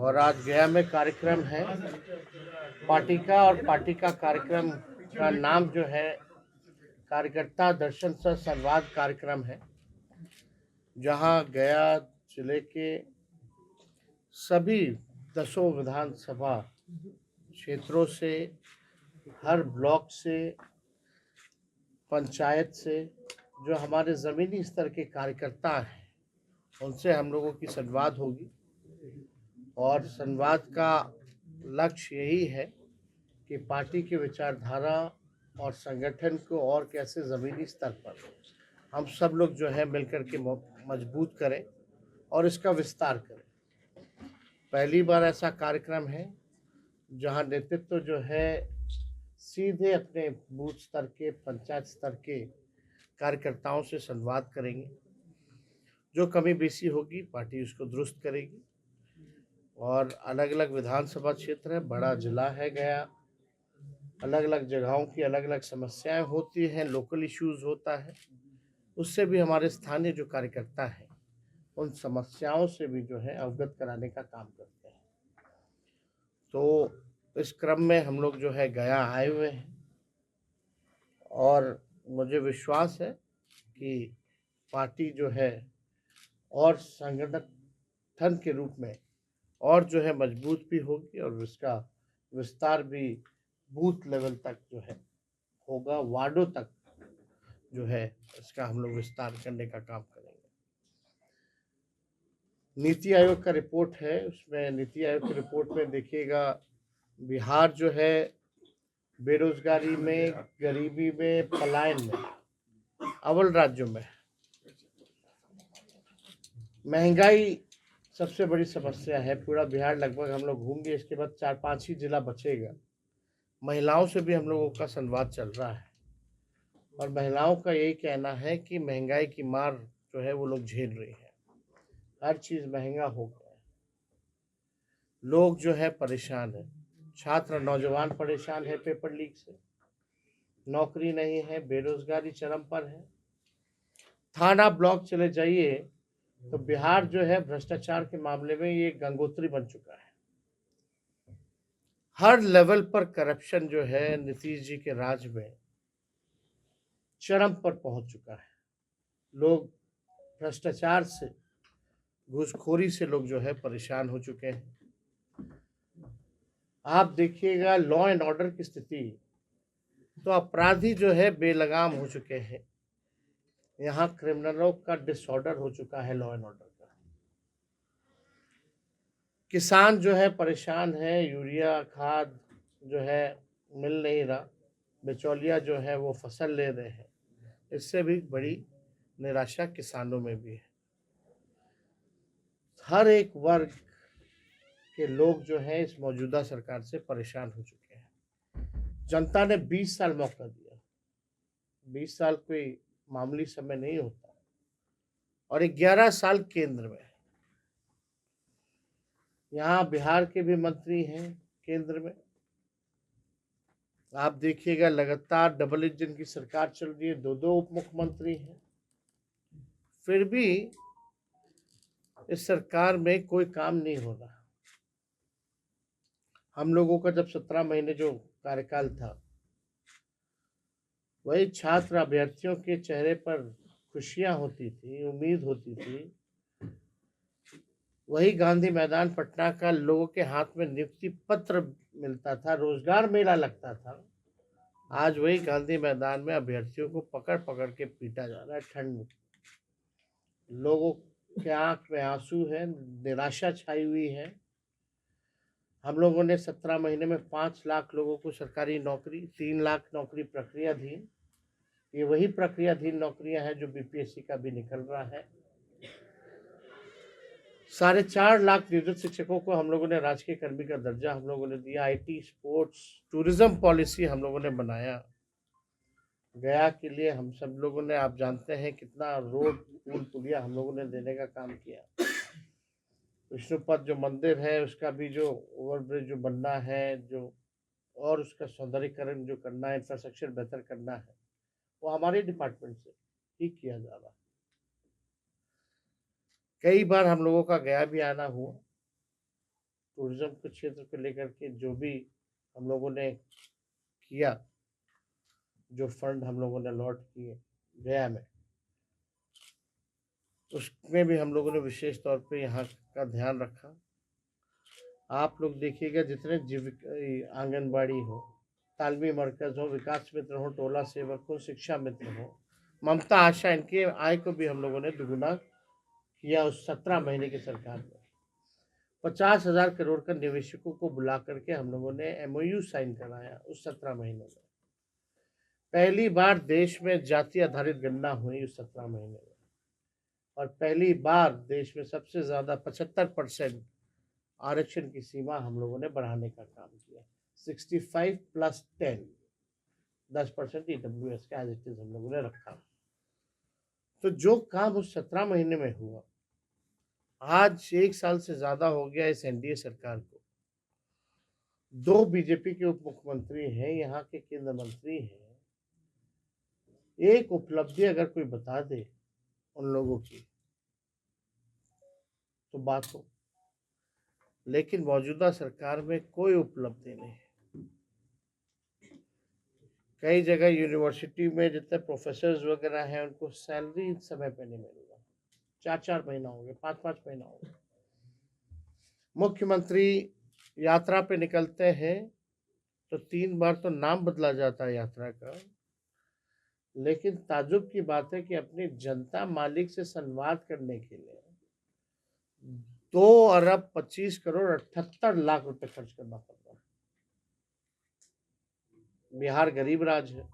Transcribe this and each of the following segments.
और आज गया में कार्यक्रम है पार्टी का, और पार्टी का कार्यक्रम का नाम जो है कार्यकर्ता दर्शन सह संवाद कार्यक्रम है, जहां गया जिले के सभी 10 विधानसभा क्षेत्रों से, हर ब्लॉक से, पंचायत से जो हमारे ज़मीनी स्तर के कार्यकर्ता हैं, उनसे हम लोगों की संवाद होगी। और संवाद का लक्ष्य यही है कि पार्टी की विचारधारा और संगठन को और कैसे ज़मीनी स्तर पर हम सब लोग जो है मिलकर के मजबूत करें और इसका विस्तार करें। पहली बार ऐसा कार्यक्रम है जहां नेतृत्व जो है सीधे अपने बूथ स्तर के, पंचायत स्तर के कार्यकर्ताओं से संवाद करेंगे। जो कमी बेसी होगी पार्टी उसको दुरुस्त करेगी। और अलग अलग विधानसभा क्षेत्र है, बड़ा जिला है गया, अलग अलग जगहों की अलग अलग समस्याएं होती हैं, लोकल इश्यूज होता है, उससे भी हमारे स्थानीय जो कार्यकर्ता हैं उन समस्याओं से भी जो है अवगत कराने का काम करते हैं। तो इस क्रम में हम लोग जो है गया आए हुए हैं और मुझे विश्वास है कि पार्टी जो है और संगठन के रूप में और जो है मजबूत भी होगी और इसका विस्तार भी बूथ लेवल तक जो है होगा, वार्डों तक जो है इसका हम लोग विस्तार करने का काम करेंगे। नीति आयोग का रिपोर्ट है, उसमें नीति आयोग की रिपोर्ट में देखिएगा बिहार जो है बेरोजगारी में, गरीबी में, पलायन में अव्वल राज्यों में। महंगाई सबसे बड़ी समस्या है, पूरा बिहार लगभग हम लोग घूमेंगे, इसके बाद 4-5 ही जिला बचेगा। महिलाओं से भी हम लोगों का संवाद चल रहा है और महिलाओं का यही कहना है कि महंगाई की मार जो है वो लोग झेल रही है, हर चीज़ महंगा हो गया है, लोग जो है परेशान है, छात्र नौजवान परेशान है पेपर लीक से, नौकरी नहीं है, बेरोजगारी चरम पर है। थाना ब्लॉक चले जाइए तो बिहार जो है भ्रष्टाचार के मामले में ये गंगोत्री बन चुका है। हर लेवल पर करप्शन जो है नीतीश जी के राज में चरम पर पहुंच चुका है। लोग भ्रष्टाचार से, घूसखोरी से लोग जो है परेशान हो चुके हैं। आप देखिएगा लॉ एंड ऑर्डर की स्थिति, तो अपराधी जो है बेलगाम हो चुके हैं। यहाँ क्रिमिनलों का डिसऑर्डर हो चुका है लॉ एंड ऑर्डर का। किसान जो है परेशान है, यूरिया खाद जो है मिल नहीं रहा, बिचौलिया जो है वो फसल ले रहे हैं, इससे भी बड़ी निराशा किसानों में भी है। हर एक वर्ग के लोग जो है इस मौजूदा सरकार से परेशान हो चुके हैं। जनता ने 20 साल मौका दिया, 20 साल कोई मामूली समय नहीं होता, और 11 साल केंद्र में। यहाँ बिहार के भी मंत्री हैं केंद्र में, आप देखिएगा लगातार डबल इंजन की सरकार चल रही है, 2-2 उप मुख्यमंत्री हैं, फिर भी इस सरकार में कोई काम नहीं हो रहा। हम लोगों का जब 17 महीने जो कार्यकाल था, वही छात्र अभ्यर्थियों के चेहरे पर खुशियां होती थी, उम्मीद होती थी, वही गांधी मैदान पटना का लोगों के हाथ में नियुक्ति पत्र मिलता था, रोजगार मेला लगता था। आज वही गांधी मैदान में अभ्यर्थियों को पकड़ पकड़ के पीटा जा रहा है ठंड में। लोगों के आंख में आंसू है, निराशा छाई हुई है। हम लोगों ने 17 महीने में 5 लाख लोगों को सरकारी नौकरी, 3 लाख नौकरी प्रक्रियाधीन, ये वही प्रक्रियाधीन नौकरियां हैं जो बीपीएससी का भी निकल रहा है। 4.5 लाख नियोजित शिक्षकों को हम लोगों ने राजकीय कर्मी का दर्जा हम लोगों ने दिया। आईटी, स्पोर्ट्स, टूरिज्म पॉलिसी हम लोगों ने बनाया। गया के लिए हम सब लोगों ने, आप जानते हैं कितना रोड, पुल, पुलिया हम लोगों ने देने का काम किया। विष्णुपद जो मंदिर है उसका भी जो ओवरब्रिज जो बनना है, जो और उसका सौंदर्यीकरण जो करना है, इंफ्रास्ट्रक्चर बेहतर करना है, वो हमारे डिपार्टमेंट से ही किया जा रहा है। कई बार हम लोगों का गया भी आना हुआ, टूरिज्म के क्षेत्र को लेकर के जो भी हम लोगों ने किया, जो फंड हम लोगों ने अलॉट किए गया में, उसमें भी हम लोगों ने विशेष तौर पे यहाँ का ध्यान रखा। आप लोग देखिएगा, जितने जीविका आंगनबाड़ी हो, तालमी मरकज हो, विकास मित्र हो, टोला सेवक हो, शिक्षा मित्र हो, ममता आशा, इनके आय को भी हम लोगों ने दुगुना किया उस 17 महीने की सरकार में। 50,000 करोड़ का निवेशकों को बुला करके हम लोगों ने MOU साइन कराया उस 17 महीनों में। पहली बार देश में जाति आधारित गणना हुई उस 17 महीने में, और पहली बार देश में सबसे ज्यादा 75% आरक्षण की सीमा हम लोगों ने बढ़ाने का काम किया। 65 + 10% EWS का एज इट इज हम लोगों ने रखा। तो जो काम उस 17 महीने में हुआ, आज 1 साल से ज्यादा हो गया इस NDA सरकार को। 2 बीजेपी के उप मुख्यमंत्री हैं, यहाँ के केंद्र मंत्री हैं। एक उपलब्धि अगर कोई बता दे उन लोगों की तो बात हो, लेकिन मौजूदा सरकार में कोई उपलब्धि नहीं है। कई जगह यूनिवर्सिटी में जितने प्रोफेसर्स वगैरह हैं, उनको सैलरी समय पे नहीं मिल रहा। 4-4 महीना हो गए, 5-5 महीना हो गए। मुख्यमंत्री यात्रा पे निकलते हैं तो 3 बार तो नाम बदला जाता है यात्रा का, लेकिन ताजुब की बात है कि अपनी जनता मालिक से संवाद करने के लिए 2 अरब 25 करोड़ 78 लाख रुपए खर्च करना पड़ रहा है। बिहार गरीब राज्य है।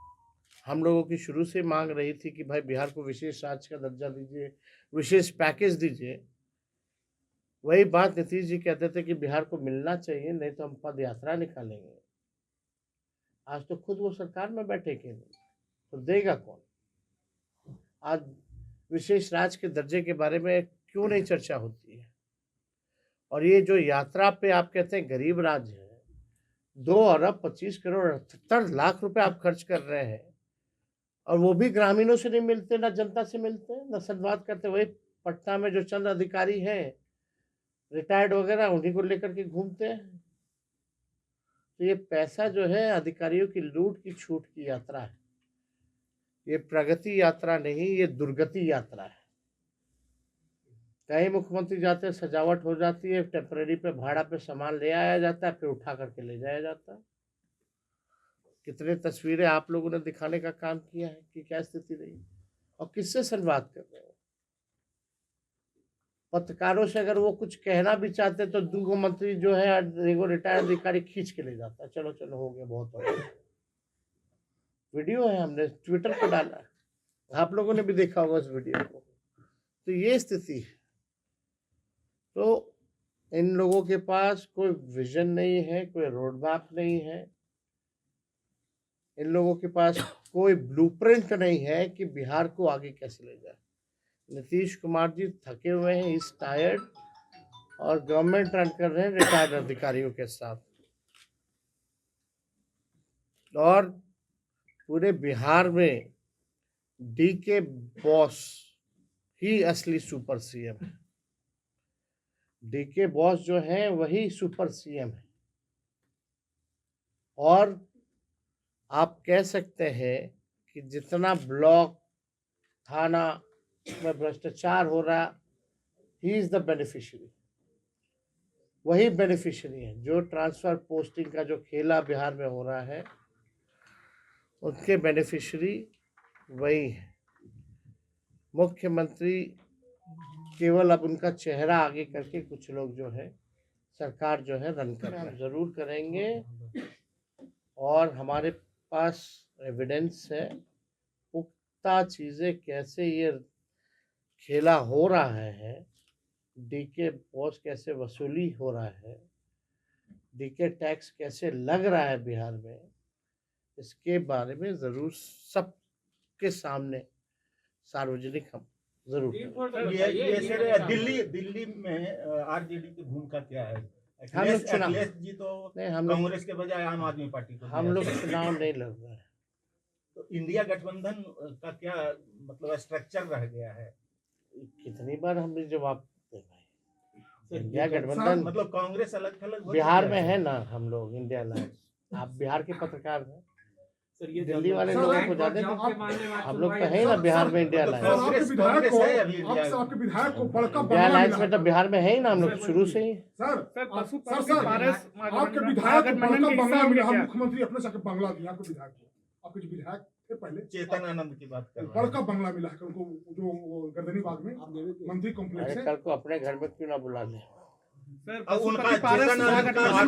हम लोगों की शुरू से मांग रही थी कि भाई बिहार को विशेष राज्य का दर्जा दीजिए, विशेष पैकेज दीजिए। वही बात नीतीश जी कहते थे कि बिहार को मिलना चाहिए, नहीं तो हम पद यात्रा निकालेंगे। आज तो खुद वो सरकार में बैठे के नहीं, तो देगा कौन? आज विशेष राज्य के दर्जे के बारे में क्यों नहीं चर्चा होती है? और ये जो यात्रा पे आप कहते हैं गरीब राज्य है, 2 अरब 25 करोड़ 78 लाख रुपए आप खर्च कर रहे हैं, और वो भी ग्रामीणों से नहीं मिलते, ना जनता से मिलते, ना संवाद करते। वही पटना में जो चंद अधिकारी हैं रिटायर्ड वगैरह, उन्हीं को लेकर के घूमते हैं। तो ये पैसा जो है अधिकारियों की लूट की छूट की यात्रा है। ये प्रगति यात्रा नहीं, ये दुर्गति यात्रा है। कई मुख्यमंत्री जाते हैं, सजावट हो जाती है, टेम्परेरी पे भाड़ा पे सामान ले आया जाता है, फिर उठा करके ले जाया जाता है। कितने तस्वीरें आप लोगों ने दिखाने का काम किया है कि क्या स्थिति रही, और किससे संवाद कर रहे हो? पत्रकारों से अगर वो कुछ कहना भी चाहते तो 2 मंत्री जो है, एगो रिटायर्ड अधिकारी खींच के ले जाता है, चलो चलो हो गया, बहुत हो गया। वीडियो है, हमने ट्विटर पर डाला है, आप लोगों ने भी देखा होगा उस वीडियो को। तो ये स्थिति है। तो इन लोगों के पास कोई विजन नहीं है, कोई रोड मैप नहीं है, इन लोगों के पास कोई ब्लूप्रिंट नहीं है कि बिहार को आगे कैसे ले जाए। नीतीश कुमार जी थके हुए हैं, इस टायर्ड, और गवर्नमेंट रन कर रहे हैं रिटायर्ड अधिकारियों के साथ। और पूरे बिहार में DK बॉस ही असली सुपर CM है। DK बॉस जो है वही सुपर CM है। और आप कह सकते हैं कि जितना ब्लॉक थाना में भ्रष्टाचार हो रहा, ही इज द बेनिफिशियरी। वही बेनिफिशियरी है। जो ट्रांसफर पोस्टिंग का जो खेला बिहार में हो रहा है, उसके बेनिफिशियरी वही है। मुख्यमंत्री केवल अब उनका चेहरा आगे करके कुछ लोग जो है सरकार जो है रन कर रहे हैं। जरूर करेंगे, और हमारे पास एविडेंस है, पुख्ता चीजें कैसे ये खेला हो रहा है, DK बॉस कैसे वसूली हो रहा है, DK टैक्स कैसे लग रहा है बिहार में, इसके बारे में जरूर सबके सामने सार्वजनिक हम जरूर ये दिल्ली में RJD की भूमिका क्या है? अखिलेश जी तो कांग्रेस के बजाय आम आदमी पार्टी को, हम लोग चुनाव नहीं लड़ रहे हैं। तो इंडिया गठबंधन का क्या मतलब स्ट्रक्चर रह गया है? कितनी बार हमने जवाब दे भाई, इंडिया गठबंधन मतलब कांग्रेस अलग थलग बिहार में है ना, हम लोग इंडिया अलायंस। आप बिहार के पत्रकार हैं, सर ये दिल्ली वाले लोगों को ज्यादा हम लोग तो है ना बिहार में इंडिया अलायंस। कांग्रेस है अभी आपके विधायक को बड़का इंडिया अलायंस में तो बिहार में है ही ना हम लोग शुरू से ही। सर आपके विधायक को बड़का बंगला मिला, हम मुख्यमंत्री अपने से बंगला दिया आपके विधायक को। आपके जो विधायक थे पहले चेतन आनंद की बात कर रहे हैं, बड़का बंगला मिला है उनको, जो गर्दनी बाग में मंत्री कॉम्प्लेक्स है। कल को अपने घर में क्यों ना बुला ले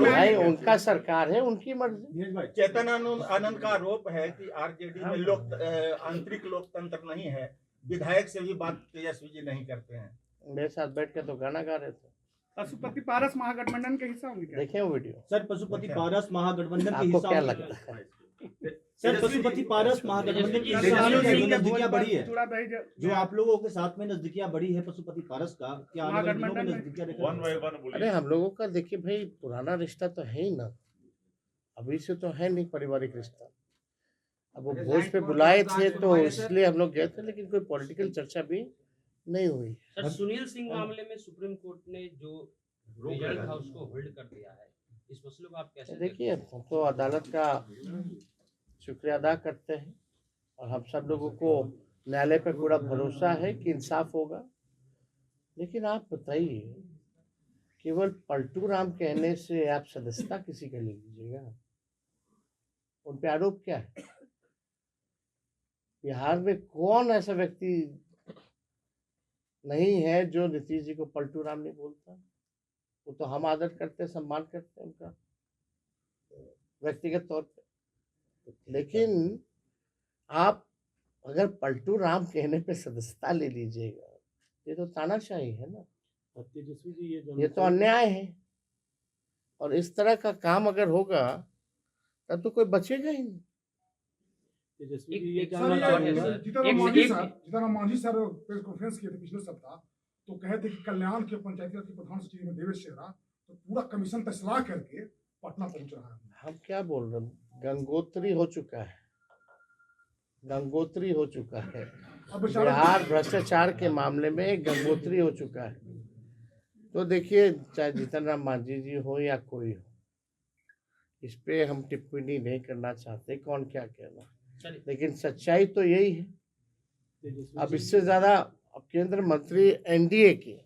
भाई, उनका सरकार है, उनकी मर्जी। चेतन आनंद का आरोप है कि आरजेडी में आंतरिक लोकतंत्र नहीं है, विधायक से भी बात तेजस्वी जी नहीं करते हैं। मेरे साथ बैठ के तो गाना गा रहे थे। पशुपति पारस महागठबंधन के हिस्सा होंगे क्या? देखे वो वीडियो? सर पशुपति पारस महागठबंधन के आपको हिस्सा क्या होंगे लगता है? सर पशुपति पारस महागठबंधन की नजदीकियां बढ़ी है, जो आप लोगों के साथ में नजदीकियां बढ़ी है पशुपति पारस का, क्या आने वाले दिनों में नजदीकियां देखा? अरे हम लोगों का देखिए भाई, पुराना रिश्ता तो है ही ना, अभी से तो है नहीं पारिवारिक रिश्ता। अब वो भोज पे बुलाए थे तो इसलिए हम लोग गए थे, लेकिन कोई पॉलिटिकल चर्चा भी नहीं हुई। सर सुनील सिंह मामले में सुप्रीम कोर्ट ने जो रिजल्ट था उसको होल्ड कर दिया है, इस मसले को आप कैसे देखिए, हम तो अदालत का शुक्रिया अदा करते हैं और हम सब लोगों को न्यायालय पर पूरा भरोसा है कि इंसाफ होगा। लेकिन आप बताइए, केवल पलटू राम कहने से आप सदस्यता किसी का ले लीजिएगा? उन पे आरोप क्या है? बिहार में कौन ऐसा व्यक्ति नहीं है जो नीतीश जी को पलटू राम नहीं बोलता? वो तो हम आदर करते हैं, सम्मान करते हैं उनका व्यक्तिगत तौर पे। लेकिन आप अगर पलटू राम कहने पे सदस्यता ले लीजिएगा, ये तो तानाशाही है ना, तेजस्वी जी ये तो अन्याय है। और इस तरह का काम अगर होगा तब तो कोई बचेगा ही नहीं। तेजस्वी जी ये sir Jitan Manjhi sir press conference किए थे पिछले सप्ताह, तो कहे थे कि कल्याण के पंचायती राज के प्रधान सचिव में देवेश शेरा तो पूरा कमीशन तस्ला करके पटना पहुंच रहा है। हम क्या बोल रहे हैं, गंगोत्री हो चुका है, गंगोत्री हो चुका है। बिहार भ्रष्टाचार के मामले में गंगोत्री हो चुका है। तो देखिए, चाहे जीतन राम मांझी जी हो या कोई हो, इस पे हम टिप्पणी नहीं करना चाहते कौन क्या कहना, लेकिन सच्चाई तो यही है। अब इससे ज्यादा अब केंद्र मंत्री एनडीए के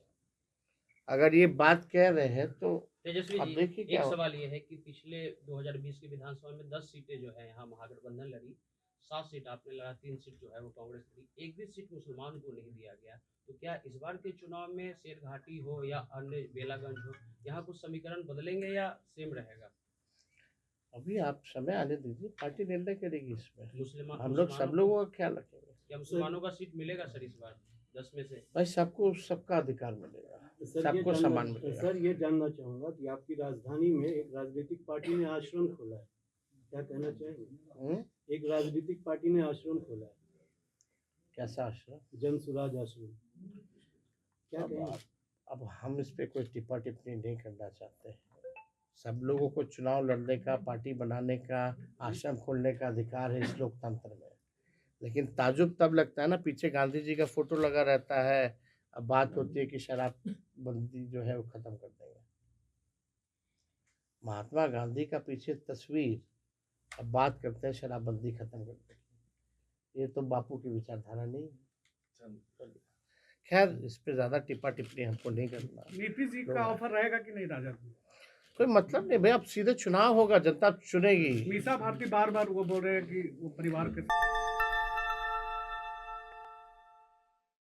अगर ये बात कह रहे हैं तो तेजस्वी अब जी, देखिए एक क्या सवाल ये है कि पिछले 2020 की विधानसभा में 10 सीटें जो है यहाँ महागठबंधन लड़ी, 7 सीट आपने लड़ा, 3 सीट जो है वो कांग्रेस लड़ी, एक भी सीट मुसलमान को नहीं दिया गया। तो क्या इस बार के चुनाव में शेरघाटी हो या अन्य बेलागंज हो, यहाँ कुछ समीकरण बदलेंगे या सेम रहेगा? अभी आप समय आने दीजिए, पार्टी निर्णय करेगी इसमें। हम लोग मुसलमानों सब लोगों का ख्याल रखेंगे। क्या मुसलमानों का सीट मिलेगा सर इस बार 10 में से? भाई सबको सबका अधिकार मिलेगा, सबको सम्मान मिलेगा। सर ये जानना चाहूंगा कि आपकी राजधानी में एक राजनीतिक पार्टी ने आश्रम खोला है, क्या कहना चाहेंगे? एक राजनीतिक पार्टी ने आश्रम खोला है, कैसा आश्रम? जन सुराज आश्रम, क्या कहेंगे? अब हम इस पे कोई टिप्पा टिप्पणी नहीं करना चाहते हैं। सब लोगों को चुनाव लड़ने का, पार्टी बनाने का, आश्रम खोलने का अधिकार है इस लोकतंत्र में। लेकिन ताजुब तब लगता है ना, पीछे गांधी जी का फोटो लगा रहता है, अब बात होती है कि शराबबंदी जो है वो खत्म कर देंगे। महात्मा गांधी का पीछे तस्वीर, अब बात करते हैं शराबबंदी खत्म कर देंगे। ये तो बापू की विचारधारा नहीं है। खैर, इस पे ज्यादा टिप्पा टिप्पणी हमको नहीं करना। नीतीश जी का ऑफर रहेगा कि नहीं राजा? कोई मतलब नहीं भाई, अब सीधे चुनाव होगा, जनता चुनेगी। मीसा भारती बार बार वो बोल रहे हैं कि वो परिवार के